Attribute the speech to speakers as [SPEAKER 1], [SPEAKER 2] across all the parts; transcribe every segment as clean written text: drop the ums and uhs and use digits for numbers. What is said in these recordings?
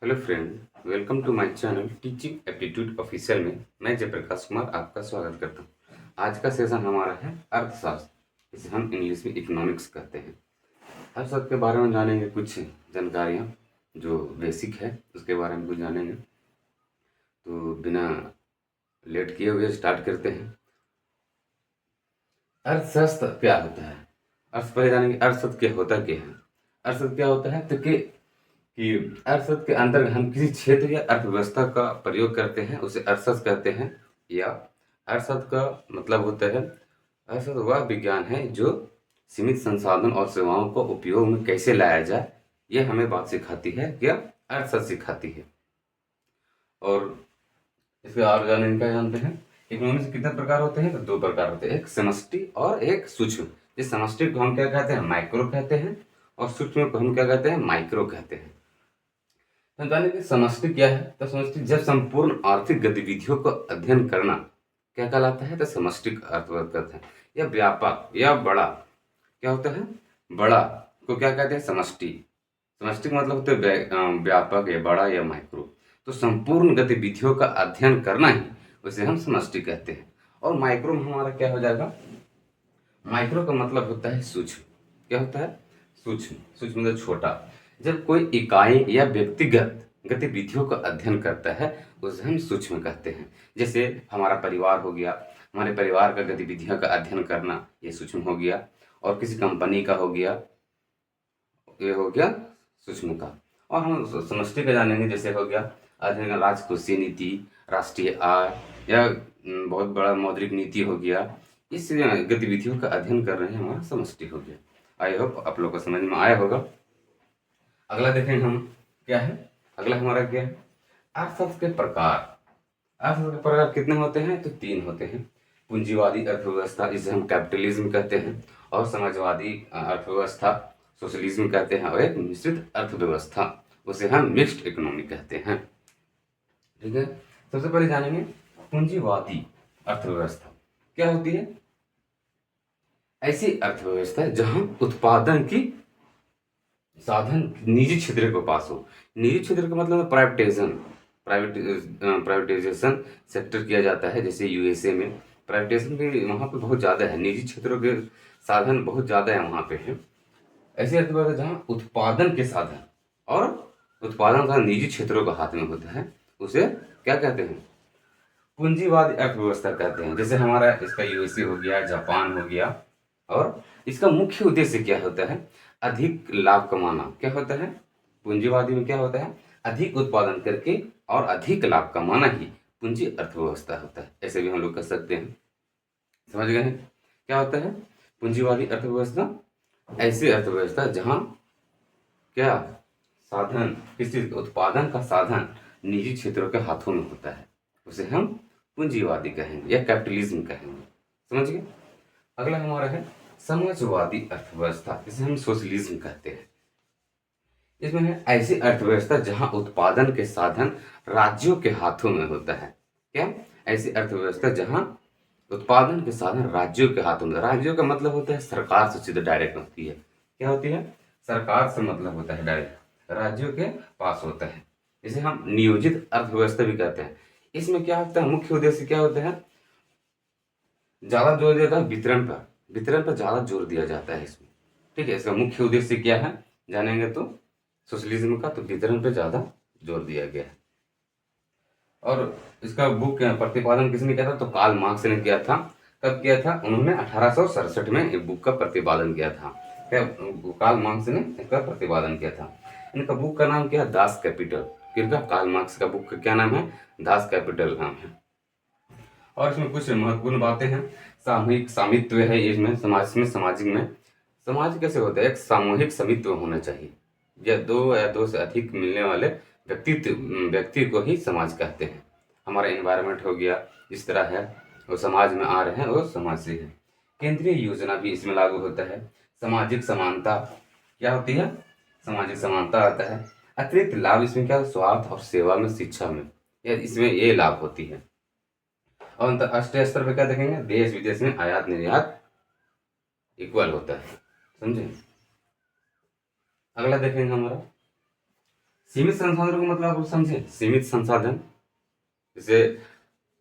[SPEAKER 1] Hello friend, welcome to my channel teaching aptitude official में मैं जयप्रकाश कुमार आपका स्वागत करता हूँ। आज का सेशन हमारा है अर्थशास्त्र, इसे हम इंग्लिश में इकोनॉमिक्स कहते हैं। अर्थशास्त्र के बारे में जानेंगे, कुछ जानकारियाँ जो बेसिक है उसके बारे में कुछ जानेंगे। तो बिना लेट किए हुए स्टार्ट करते हैं। अर्थशास्त्र क्या होता है? अर्थ पहले जानेंगे अर्थशास्त्र क्या होता क्या है। अर्थशास्त्र क्या होता है तो कि अर्थशास्त्र के अंदर हम किसी क्षेत्र या अर्थव्यवस्था का प्रयोग करते हैं, उसे अर्थशास्त्र कहते हैं। या अर्थशास्त्र का मतलब होता है, अर्थशास्त्र वह विज्ञान है जो सीमित संसाधन और सेवाओं को उपयोग में कैसे लाया जाए, यह हमें बात सिखाती है, या अर्थशास्त्र सिखाती है। और इसके और जानते हैं, इकोनॉमिक्स कितने प्रकार होते हैं? तो दो प्रकार होते हैं, एक समष्टि और एक सूक्ष्म। इस समष्टि को हम क्या कहते हैं? माइक्रो कहते हैं। और सूक्ष्म को हम क्या कहते हैं? माइक्रो कहते हैं। तो जानेंगे समष्टि क्या है। तो समष्टि जब संपूर्ण आर्थिक गतिविधियों को अध्ययन करना क्या कहलाता है? तो समष्टि अर्थवत्ता है, या व्यापक या बड़ा क्या होता है? बड़ा को क्या कहते हैं? समष्टि। समष्टि का मतलब होता है व्यापक या बड़ा या माइक्रो। तो संपूर्ण गतिविधियों का अध्ययन करना ही उसे हम समष्टि कहते हैं। और माइक्रो में हमारा क्या हो जाएगा? माइक्रो का मतलब होता है सूक्ष्म। क्या होता है? सूक्ष्म। सूक्ष्म मतलब छोटा। जब कोई इकाई या व्यक्तिगत गतिविधियों का अध्ययन करता है उसे हम सूक्ष्म कहते हैं। जैसे हमारा परिवार हो गया, हमारे परिवार का गतिविधियों का अध्ययन करना, ये सूक्ष्म हो गया। और किसी कंपनी का हो गया, ये हो गया सूक्ष्म का। और हम समष्टि का जानेंगे, जैसे हो गया अध्ययन राजकोषीय नीति, राष्ट्रीय आय, या बहुत बड़ा मौद्रिक नीति हो गया। इस गतिविधियों का अध्ययन कर रहे हैं, हमारा समष्टि हो गया। आई होप आप लोग को समझ में आया होगा। अगला देखेंगे हम क्या है। अगला हमारा क्या है? अर्थशास्त्र के प्रकार। अर्थशास्त्र के प्रकार कितने होते हैं? तो तीन होते हैं। पूंजीवादी अर्थव्यवस्था, जिसे हम कैपिटलिज्म कहते हैं। और समाजवादी अर्थव्यवस्था, सोशलिज्म कहते हैं। और एक मिश्रित अर्थव्यवस्था, उसे हम मिक्स्ड इकोनॉमी कहते हैं। ठीक है, सबसे पहले जानेंगे पूंजीवादी अर्थव्यवस्था क्या होती है। ऐसी अर्थव्यवस्था जहां उत्पादन की साधन निजी क्षेत्र के पास हो। निजी क्षेत्र का मतलब प्राइवेटाइजेशन सेक्टर किया जाता है। जैसे यूएसए में प्राइवेटाइजेशन भी वहाँ पे बहुत ज़्यादा है, निजी क्षेत्रों के साधन बहुत ज़्यादा है वहाँ पे है। ऐसी अर्थव्यवस्था जहाँ उत्पादन के साधन और उत्पादन का निजी क्षेत्रों के हाथ में होता है, उसे क्या कहते हैं? पूंजीवादी अर्थव्यवस्था कहते हैं। जैसे हमारा इसका यूएसए हो गया, जापान हो गया। और इसका मुख्य उद्देश्य क्या होता है? अधिक लाभ कमाना। क्या होता है पूंजीवादी में? क्या होता है? अधिक उत्पादन करके और अधिक लाभ कमाना ही पूंजी अर्थव्यवस्था होता है। ऐसे भी हम लोग कर सकते हैं। समझ गए हैं क्या होता है पूंजीवादी अर्थव्यवस्था? ऐसी अर्थव्यवस्था जहां क्या साधन, किसी उत्पादन का साधन निजी क्षेत्रों के हाथों में होता है, उसे हम पूंजीवादी कहेंगे या कैपिटलिज्म कहेंगे। समझ गए। अगला हमारा है समाजवादी अर्थव्यवस्था, जिसे हम सोशलिज्म कहते हैं। इसमें है ऐसी अर्थव्यवस्था जहां उत्पादन के साधन राज्यों के हाथों में होता है। क्या? ऐसी अर्थव्यवस्था जहां उत्पादन के साधन राज्यों के हाथों में। राज्यों का मतलब होता है सरकार से सीधे डायरेक्ट होती है। क्या होती है? सरकार से मतलब होता है डायरेक्ट, राज्यों के पास होता है। इसे हम नियोजित अर्थव्यवस्था भी कहते हैं। इसमें क्या होता है? मुख्य उद्देश्य क्या होता है? ज्यादा जोर दिया जाता है वितरण पर। वितरण पर ज्यादा जोर दिया जाता है इसमें। ठीक है, इसका मुख्य उद्देश्य क्या है जानेंगे तो सोशलिज्म का, तो वितरण पर ज्यादा जोर दिया गया है। और इसका बुक प्रतिपादन किसने किया था? तो कार्ल मार्क्स ने किया था। कब किया था? उन्होंने 1867 में एक बुक का प्रतिपादन किया था। क्या? कार्ल मार्क्स ने इसका प्रतिपादन किया था। इनका बुक का नाम क्या है? Das Kapital. किसका? कार्ल मार्क्स का बुक का क्या नाम है? दास कैपिटल नाम है। और इसमें कुछ महत्वपूर्ण बातें हैं। सामूहिक स्वामित्व है इसमें, समाज में, सामाजिक में। समाज कैसे होता है? एक सामूहिक स्वामित्व होना चाहिए, या दो से अधिक मिलने वाले व्यक्ति को ही समाज कहते हैं। हमारा एनवायरनमेंट हो गया, इस तरह है, वो समाज में आ रहे हैं, वो समाज से है। केंद्रीय योजना भी इसमें लागू होता है। सामाजिक समानता क्या होती है? सामाजिक समानता आता है। अतिरिक्त लाभ इसमें क्या? स्वास्थ्य और सेवा में, शिक्षा में, या इसमें ये लाभ होती है। और अंतर्राष्ट्रीय स्तर पर क्या देखेंगे? देश विदेश में आयात निर्यात इक्वल होता है। समझे। अगला देखेंगे हमारा सीमित संसाधनों का मतलब आप समझे, सीमित संसाधन जैसे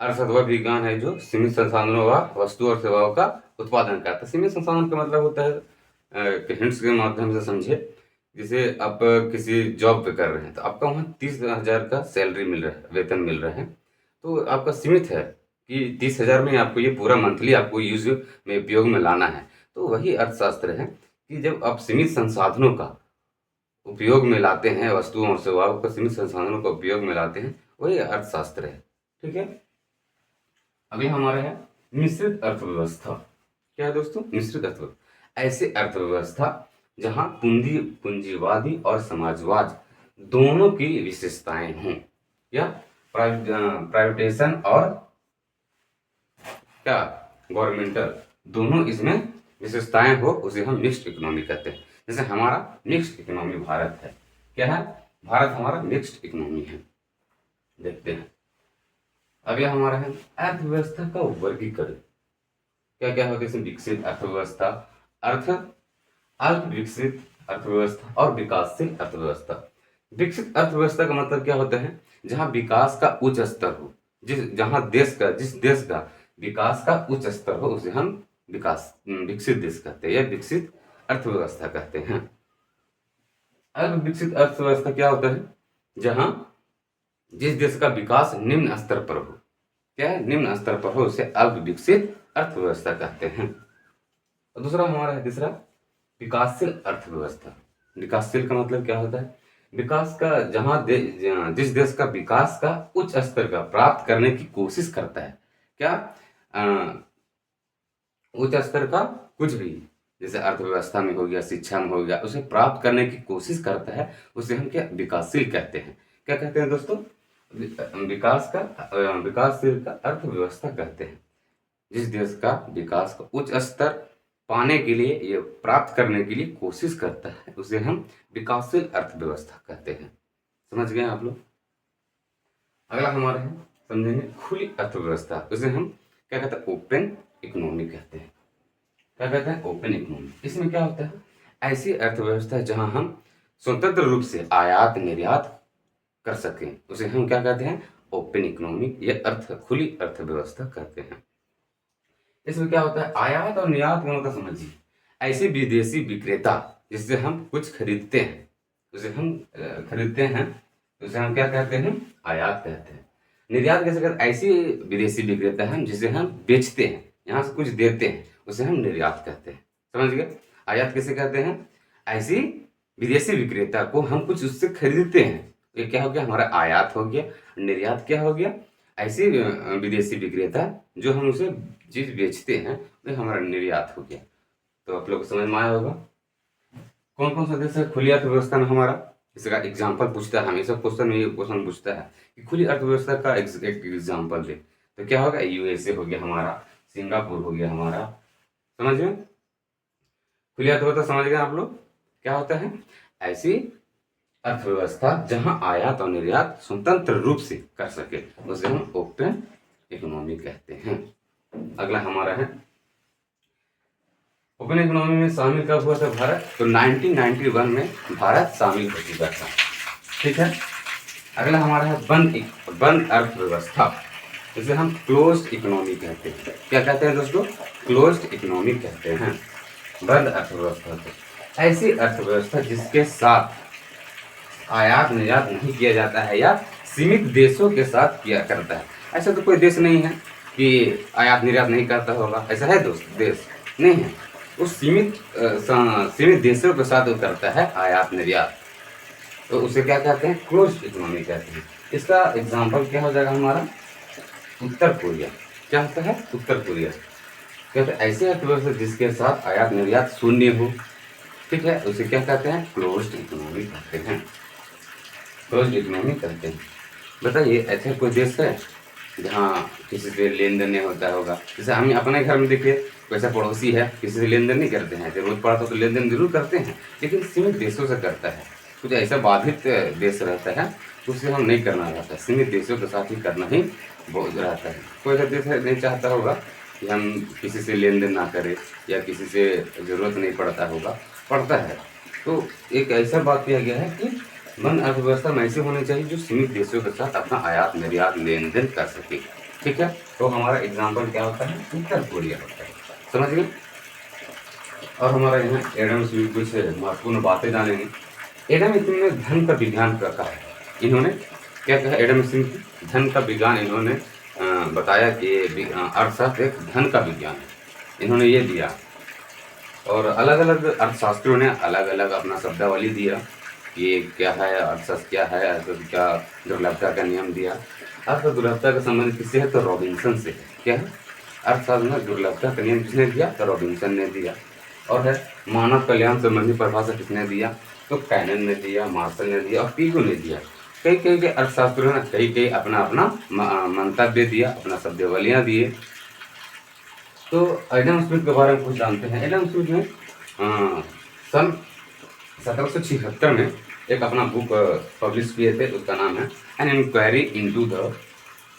[SPEAKER 1] अर्थ अथवा विज्ञान है जो सीमित संसाधनों व वस्तु और सेवाओं का उत्पादन करता है। सीमित संसाधन का मतलब होता है हिंट्स के माध्यम से समझे, जैसे आप किसी जॉब पे कर रहे हैं तो आपका वहाँ 30,000 का सैलरी मिल रहा है, वेतन मिल रहा है, तो आपका सीमित है कि 30,000 में आपको ये पूरा मंथली आपको यूज में उपयोग में लाना है। तो वही अर्थशास्त्र है कि जब आप सीमित संसाधनों का उपयोग में लाते हैं, वस्तुओं और सेवाओं का सीमित संसाधनों का उपयोग में लाते हैं, वही अर्थशास्त्र है। ठीक है, अगला हमारा है मिश्रित अर्थव्यवस्था। क्या है दोस्तों? मिश्रित अर्थव्यवस्था ऐसे अर्थव्यवस्था जहां पूंजीवादी और समाजवाद दोनों की विशेषताएं हों, या प्राइवेटाइजेशन और क्या गवर्नमेंटल दोनों इसमें विशेषताएं हो, उसे हम मिक्स्ड इकोनॉमी कहते हैं। जैसे हमारा मिक्स्ड इकोनॉमी भारत है। क्या है? भारत हमारा मिक्स्ड इकोनॉमी है। देखते हैं अगला हमारा है अर्थव्यवस्था का वर्गीकरण। क्या क्या होता है इसमें? विकसित अर्थव्यवस्था, अर्थ अल्प विकसित अर्थव्यवस्था और विकासशील अर्थव्यवस्था। विकसित अर्थव्यवस्था का मतलब क्या होता है? जहां विकास का उच्च स्तर हो, जिस देश का विकास का उच्च स्तर हो उसे हम विकसित देश कहते हैं या विकसित अर्थव्यवस्था कहते हैं। अल्प विकसित अर्थव्यवस्था क्या होता है? जहां जिस देश का विकास निम्न स्तर पर हो। क्या है? निम्न स्तर पर हो, उसे अल्प विकसित अर्थव्यवस्था कहते हैं। और दूसरा हमारा है तीसरा विकासशील अर्थव्यवस्था। विकासशील का मतलब क्या होता है? विकास का जिस देश का विकास का उच्च स्तर का प्राप्त करने की कोशिश करता है। क्या? उच्च स्तर का कुछ भी, जैसे अर्थव्यवस्था में हो गया, शिक्षा में हो गया, उसे प्राप्त करने की कोशिश करता है, उसे हम क्या विकासशील कहते हैं। क्या कहते हैं दोस्तों? विकासशील का अर्थव्यवस्था कहते हैं। जिस देश का विकास का उच्च स्तर पाने के लिए, ये प्राप्त करने के लिए कोशिश करता है, उसे हम विकासशील अर्थव्यवस्था कहते हैं। समझ गए आप लोग? अगला हमारा है समझेंगे खुली अर्थव्यवस्था। उसे हम क्या कहते हैं? ओपन इकोनॉमी कहते हैं। क्या कहते हैं? Open economy. इसमें क्या होता है? ऐसी अर्थव्यवस्था जहां हम स्वतंत्र रूप से आयात निर्यात कर सकें, उसे हम क्या कहते हैं? ओपन इकोनॉमी या खुली अर्थव्यवस्था कहते हैं। इसमें क्या होता है? आयात और निर्यात का मतलब समझिए, ऐसे विदेशी विक्रेता जिससे हम कुछ खरीदते हैं, उसे हम उसे हम क्या कहते हैं? आयात कहते हैं। निर्यात कैसे करते हैं? ऐसी विदेशी विक्रेता हैं जिसे हम बेचते हैं, यहाँ से कुछ देते हैं, उसे हम निर्यात कहते हैं। समझ गए? आयात किसे कहते हैं? ऐसी विदेशी विक्रेता को हम कुछ उससे खरीदते हैं, ये क्या हो गया? हमारा आयात हो गया। निर्यात क्या हो गया? ऐसी विदेशी विक्रेता जो हम उसे चीज बेचते हैं, वह हमारा निर्यात हो गया। तो आप लोग को समझ में आया होगा कौन कौन सा देश है खुली अर्थव्यवस्था में हमारा। इसका एग्जाम्पल पूछता है, हमेशा क्वेश्चन में ये क्वेश्चन पूछता है कि खुली अर्थव्यवस्था का एक एग्जाम्पल दे, तो क्या होगा? यूएसए हो गया हमारा, सिंगापुर हो गया हमारा। समझ गए? खुली अर्थव्यवस्था समझ गए आप लोग? क्या होता है? ऐसी अर्थव्यवस्था जहां आयात और निर्यात स्वतंत्र रूप से कर सके, उसे हम ओपन इकोनॉमी कहते हैं। अगला हमारा है ओपन इकोनॉमी में शामिल कब हुआ था भारत? तो 1991 में भारत शामिल हो चुका था। ठीक है, अगला हमारा है बंद अर्थव्यवस्था, जिसे हम क्लोज्ड इकोनॉमी कहते हैं। क्या कहते हैं दोस्तों? क्लोज्ड इकोनॉमी कहते हैं बंद अर्थव्यवस्था को। ऐसी अर्थव्यवस्था जिसके साथ आयात निर्यात नहीं किया जाता है या सीमित देशों के साथ किया करता है। ऐसा तो कोई देश नहीं है कि आयात निर्यात नहीं करता होगा, ऐसा है दोस्त? देश नहीं है। उस सीमित देशों के साथ वो करता है आयात निर्यात, तो उसे क्या कहते हैं? क्लोज्ड इकोनॉमी कहते हैं। इसका एग्जाम्पल क्या हो जाएगा हमारा? उत्तर कोरिया। क्या होता है? उत्तर कोरिया कहते हैं ऐसे अर्थव्यवस्था जिसके साथ आयात निर्यात शून्य हो। ठीक है, उसे क्या कहते हैं? क्लोज्ड इकोनॉमी कहते हैं। क्लोज्ड इकोनॉमी कहते हैं। बताइए ऐसे कोई देश है जहाँ किसी से लेन देन नहीं होता होगा? जैसे हम अपने घर में देखिए, वैसा पड़ोसी है, किसी से लेन देन नहीं करते हैं, जरूरत पड़ता तो लेन देन जरूर करते हैं, लेकिन सीमित देशों से करता है। कुछ ऐसा बाधित देश रहता है उससे हम नहीं करना रहता है, सीमित देशों के साथ ही करना ही बहुत रहता है। कोई ऐसा देश नहीं चाहता होगा कि हम किसी से लेन देन ना करें या किसी से ज़रूरत नहीं पड़ता होगा, पड़ता है। तो एक ऐसा बात किया गया है कि बंद अर्थव्यवस्था में ऐसी होनी चाहिए जो सीमित देशों के साथ अपना आयात निर्यात लेन देन कर सके। ठीक है, तो हमारा एग्जाम्पल क्या होता है, उत्तर कोरिया होता है। समझ गए। और हमारा यहाँ एडम स्मिथ कुछ महत्वपूर्ण बातें जानेंगे। एडम स्मिथ ने धन का विज्ञान कहा है। इन्होंने क्या कहा, एडम स्मिथ धन का विज्ञान इन्होंने बताया कि अर्थशास्त्र एक धन का विज्ञान है, इन्होंने ये दिया। और अलग अलग अर्थशास्त्रियों ने अलग अलग अपना शब्दावली दिया कि क्या है अर्थशास्त्र, क्या है तो क्या दुर्लभता का नियम दिया। अर्थ दुर्लभता का संबंध किससे है, तो रॉबिन्सन से है। क्या है, अर्थशास्त्र में दुर्लभता का नियम किसने दिया, तो रॉबिन्सन ने दिया। और है मानव कल्याण संबंधी परिभाषा किसने दिया, तो कैनन ने दिया, मार्शल ने दिया और पीगू ने दिया। कई कई के अर्थशास्त्रियों ने कई कई अपना अपना मंतव्य दिया, अपना शब्दावलियाँ दिए। तो एडम स्मिथ के बारे में कुछ जानते हैं। एडम स्मिथ ने सन 1776 में एक अपना बुक पब्लिश किए थे, उसका नाम है an enquiry into the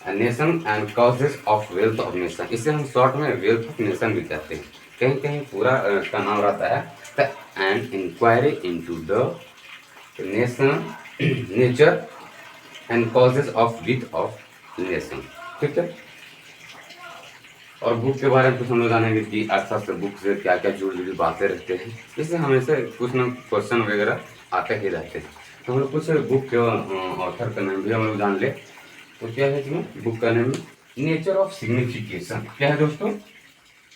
[SPEAKER 1] nation and causes of wealth of nation. इसे हम शॉर्ट में वेल्थ ऑफ नेशन भी कहते हैं, कहीं कहीं पूरा का नाम रहता है the an enquiry into the nation nature and causes of wealth of nation. ठीक है, और बुक के बारे में कुछ हम लोग जानेंगे कि अर्थशास्त्र बुक से क्या क्या जुड़ी जुड़ी बातें रहते हैं। इससे हमेशा कुछ ना क्वेश्चन वगैरह आते ही रहते हैं। तो हम लोग कुछ बुक के ऑथर का नाम भी हम लोग जान ले। तो क्या है इसमें, बुक का नाम नेचर ऑफ सिग्निफिकेशन। क्या है दोस्तों,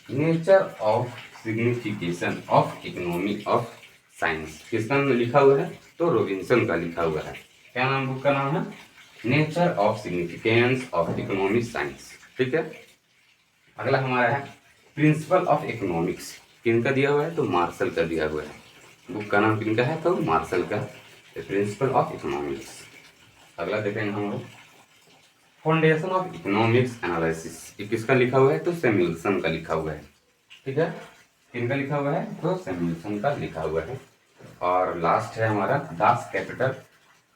[SPEAKER 1] nature of signification of economy of science. किसका लिखा हुआ है, तो रॉबिन्सन का लिखा हुआ है। क्या नाम बुक का नाम है, nature of significance of economic science. ठीक है, अगला हमारा है प्रिंसिपल ऑफ इकोनॉमिक्स। किनका दिया हुआ है, तो मार्शल का दिया हुआ है। बुक का नाम किनका है, तो मार्शल का, प्रिंसिपल ऑफ इकोनॉमिक्स। अगला देखेंगे हम लोग फाउंडेशन ऑफ इकोनॉमिक्स एनालिसिस। ये किसका लिखा हुआ है, तो सैमुअल्सन का लिखा हुआ है। ठीक है, किनका लिखा हुआ है, तो सैमुअल्सन का लिखा हुआ है। और लास्ट है हमारा दास कैपिटल।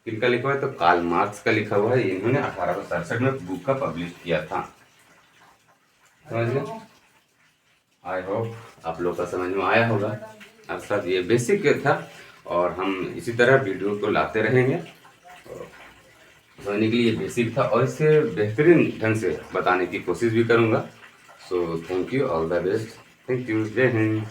[SPEAKER 1] किनका लिखा हुआ है, तो कार्ल मार्क्स का लिखा हुआ है। इन्होंने 1867 में बुक का पब्लिश किया था। समझ गए। आई होप आप लोग का समझ में आया होगा। अर्थात ये बेसिक था और हम इसी तरह वीडियो को लाते रहेंगे। समझने के लिए बेसिक था और इससे बेहतरीन ढंग से बताने की कोशिश भी करूँगा। So thank you, all the best, thank you, जय हिंद।